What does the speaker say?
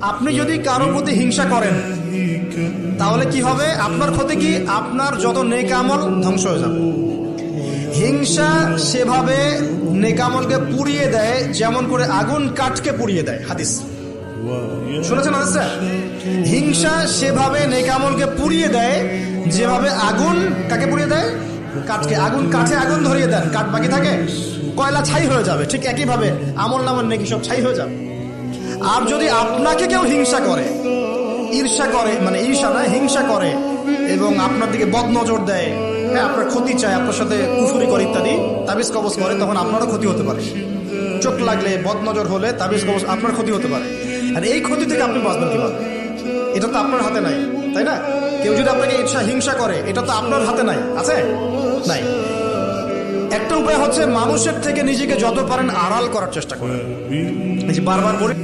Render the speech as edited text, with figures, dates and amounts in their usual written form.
আপনি যদি কারো প্রতি হিংসা করেন তাহলে কি হবে? আপনার ক্ষতি কি? আপনার যত নেক আমল ধ্বংস হয়ে যাবে। হিংসা সেভাবে নেক আমলকে পুড়িয়ে দেয় যেমন করে আগুন কাঠকে পুড়িয়ে দেয়। হাদিস শুনেছেন হাদিসটা? হিংসা সেভাবে নেক আমলকে পুড়িয়ে দেয় যেভাবে আগুন কাকে পুড়িয়ে দেয়? কাঠকে। আগুন কাঠে আগুন ধরিয়ে দেন, কাঠ বাকি থাকে, কয়লা ছাই হয়ে যাবে। ঠিক একইভাবে আমল নামার নেকি সব ছাই হয়ে যাবে। আর যদি আপনাকে কেউ হিংসা করে, ঈর্ষা করে, মানে ঈর্ষা না, হিংসা করে এবং আপনার দিকে বদনজর দেয়, হ্যাঁ, আপনার ক্ষতি চায়, আপনার সাথে কুফুরি করে ইত্যাদি, তাবিজ কবজ করে, তখন আপনারও ক্ষতি হতে পারে। চোখ লাগলে, বদনজর হলে, তাবিজ কবজ, আপনার ক্ষতি হতে পারে। আর এই ক্ষতি থেকে আপনি বাঁচবেন কিভাবে? এটা তো আপনার হাতে নাই, তাই না? কেউ যদি আপনাকে ঈর্ষা হিংসা করে, এটা তো আপনার হাতে নাই, আছে? নাই। একটা উপায় হচ্ছে মানুষের থেকে নিজেকে যত পারেন আড়াল করার চেষ্টা করেন। এই যে বারবার বলি